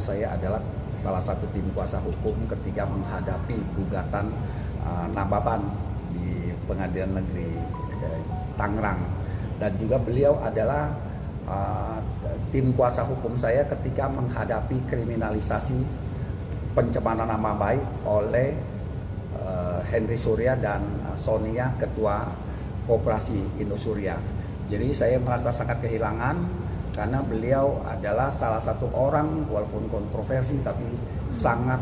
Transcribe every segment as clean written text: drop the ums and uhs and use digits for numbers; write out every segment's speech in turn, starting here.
saya adalah salah satu tim kuasa hukum ketika menghadapi gugatan Nababan di Pengadilan Negeri Tangerang, dan juga beliau adalah tim kuasa hukum saya ketika menghadapi kriminalisasi pencemaran nama baik oleh Henry Surya dan Sonia, Ketua Koperasi Indosuria. Jadi saya merasa sangat kehilangan karena beliau adalah salah satu orang walaupun kontroversi tapi sangat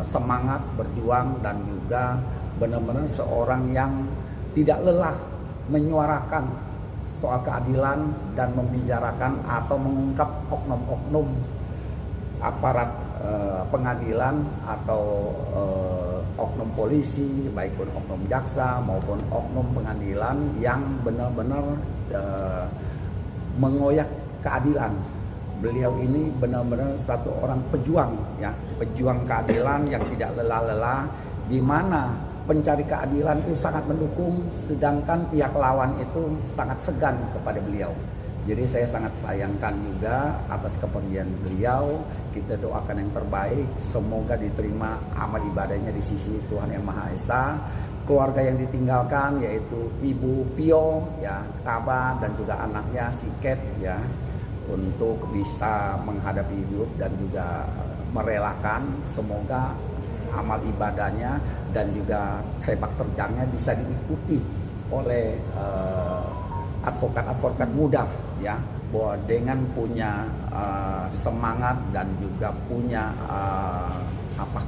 semangat berjuang, dan juga benar-benar seorang yang tidak lelah menyuarakan soal keadilan dan membicarakan atau mengungkap oknum-oknum aparat pengadilan atau oknum polisi, baik pun oknum jaksa maupun oknum pengadilan yang benar-benar mengoyak keadilan. Beliau ini benar-benar satu orang pejuang, ya, pejuang keadilan yang tidak lelah-lelah, di mana pencari keadilan itu sangat mendukung, sedangkan pihak lawan itu sangat segan kepada beliau. Jadi saya sangat sayangkan juga atas kepergian beliau. Kita doakan yang terbaik, semoga diterima amal ibadahnya di sisi Tuhan Yang Maha Esa. Keluarga yang ditinggalkan yaitu Ibu Pio, ya, Taba, dan juga anaknya si Ket, ya, untuk bisa menghadapi hidup dan juga merelakan. Semoga amal ibadahnya dan juga sepak terjangnya bisa diikuti oleh advokat-advokat muda, ya, bahwa dengan punya semangat dan juga punya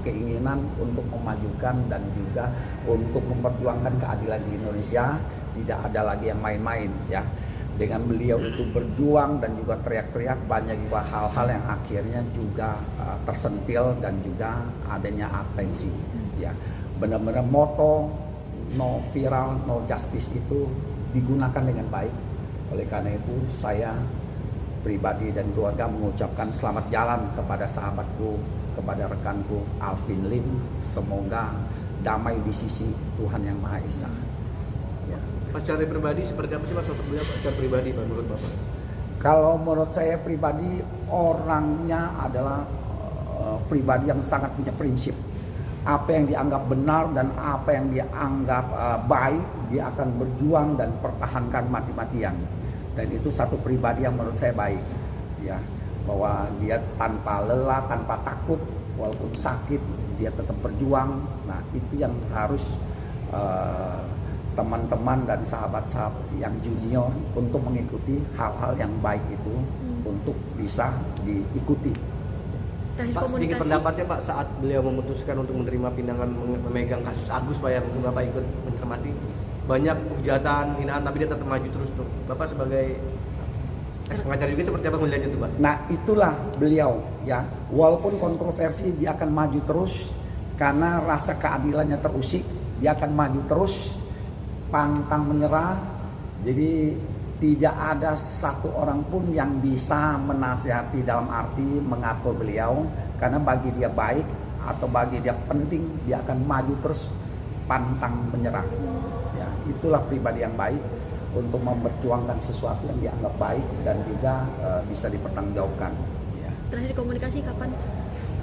keinginan untuk memajukan dan juga untuk memperjuangkan keadilan di Indonesia, tidak ada lagi yang main-main, ya. Dengan beliau itu berjuang dan juga teriak-teriak, banyak juga hal-hal yang akhirnya juga tersentil dan juga adanya atensi, ya. Benar-benar moto no viral, no justice itu digunakan dengan baik. Oleh karena itu saya pribadi dan keluarga mengucapkan selamat jalan kepada sahabatku, kepada rekanku Alvin Lim. Semoga damai di sisi Tuhan Yang Maha Esa. Ya. Pak, secara pribadi seperti apa sih Pak sosok beliau secara pribadi Pak menurut Bapak? Kalau menurut saya pribadi, orangnya adalah pribadi yang sangat punya prinsip. Apa yang dianggap benar dan apa yang dianggap baik, dia akan berjuang dan pertahankan mati-matian. Dan itu satu pribadi yang menurut saya baik, ya, bahwa dia tanpa lelah, tanpa takut, walaupun sakit dia tetap berjuang. Nah, itu yang harus teman-teman dan sahabat-sahabat yang junior untuk mengikuti hal-hal yang baik itu untuk bisa diikuti. Pak, sedikit pendapatnya Pak saat beliau memutuskan untuk menerima pinangan memegang kasus Agus, Pak, yang mungkin Bapak ikut mencermati, banyak hujatan, hinaan, tapi dia tetap maju terus tuh. Bapak sebagai pengacara juga seperti apa melihat itu, Pak? Nah, itulah beliau, ya. Walaupun kontroversi, dia akan maju terus karena rasa keadilannya terusik. Dia akan maju terus, pantang menyerah. Jadi tidak ada satu orang pun yang bisa menasihati dalam arti mengatur beliau, karena bagi dia baik atau bagi dia penting, dia akan maju terus, pantang menyerah. Ya, itulah pribadi yang baik untuk memperjuangkan sesuatu yang dianggap baik dan juga bisa dipertanggungjawabkan. Ya. Terakhir komunikasi kapan?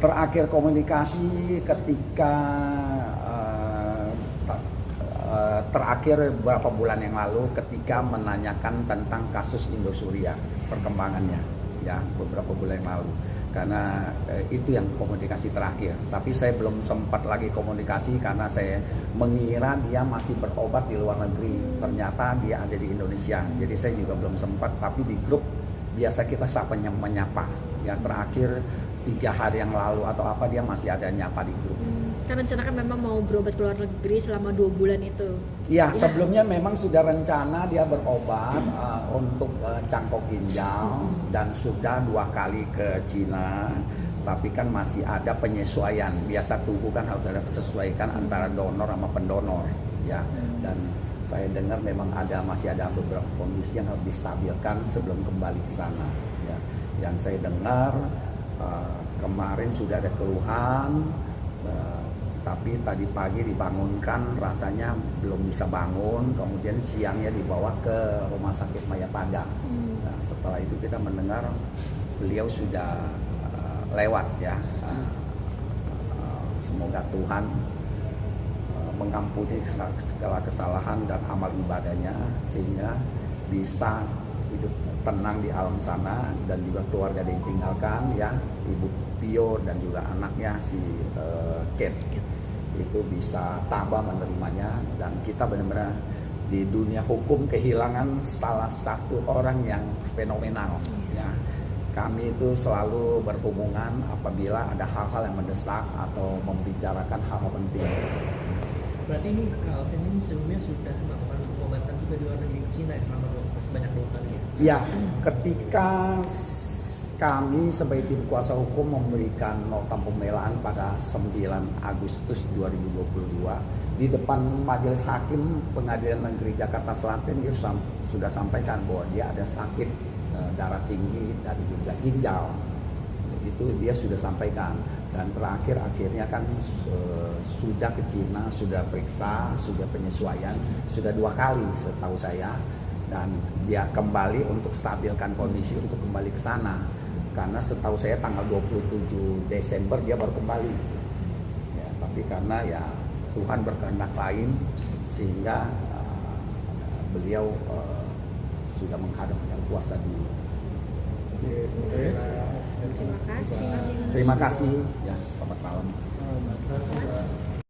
Terakhir komunikasi ketika terakhir beberapa bulan yang lalu ketika menanyakan tentang kasus Indosuria, perkembangannya, ya, beberapa bulan yang lalu. Karena itu yang komunikasi terakhir. Tapi saya belum sempat lagi komunikasi karena saya mengira dia masih berobat di luar negeri. Ternyata dia ada di Indonesia. Jadi saya juga belum sempat. Tapi di grup biasa kita menyapa. Yang terakhir 3 hari yang lalu atau apa, dia masih ada nyapa di grup. Kan rencana kan memang mau berobat ke luar negeri selama 2 bulan itu. Ya, sebelumnya memang sudah rencana dia berobat untuk cangkok ginjal dan sudah 2 kali ke Cina. Tapi kan masih ada penyesuaian. Biasa tubuh kan harus ada sesuaikan antara donor sama pendonor, ya. Dan saya dengar memang masih ada beberapa kondisi yang harus distabilkan sebelum kembali ke sana, ya. Yang saya dengar kemarin sudah ada keluhan. Tapi tadi pagi dibangunkan rasanya belum bisa bangun, kemudian siangnya dibawa ke Rumah Sakit Mayapada. Nah, setelah itu kita mendengar beliau sudah lewat ya. Semoga Tuhan mengampuni segala kesalahan dan amal ibadahnya sehingga bisa hidup tenang di alam sana, dan juga keluarga yang ditinggalkan ya, Ibu Pio dan juga anaknya si Kate itu bisa tabah menerimanya. Dan kita benar-benar di dunia hukum kehilangan salah satu orang yang fenomenal ya. Kami itu selalu berhubungan apabila ada hal-hal yang mendesak atau membicarakan hal-hal penting. Berarti ini Alvin ini sebelumnya sudah melakukan pengobatan juga di luar negeri, Cina selama sebanyak 2 kali ya? Ya, ketika kami sebagai tim kuasa hukum memberikan nota pembelaan pada 9 Agustus 2022 di depan Majelis Hakim Pengadilan Negeri Jakarta Selatan, dia sudah sampaikan bahwa dia ada sakit darah tinggi dan juga ginjal. Itu dia sudah sampaikan. Dan terakhir akhirnya kan sudah ke Cina, sudah periksa, sudah penyesuaian, sudah 2 kali setahu saya. Dan dia kembali untuk stabilkan kondisi untuk kembali ke sana. Karena setahu saya tanggal 27 Desember dia baru kembali. Ya, tapi karena ya Tuhan berkehendak lain sehingga beliau sudah menghadap yang kuasa dulu. Terima kasih. Terima kasih ya, selamat malam.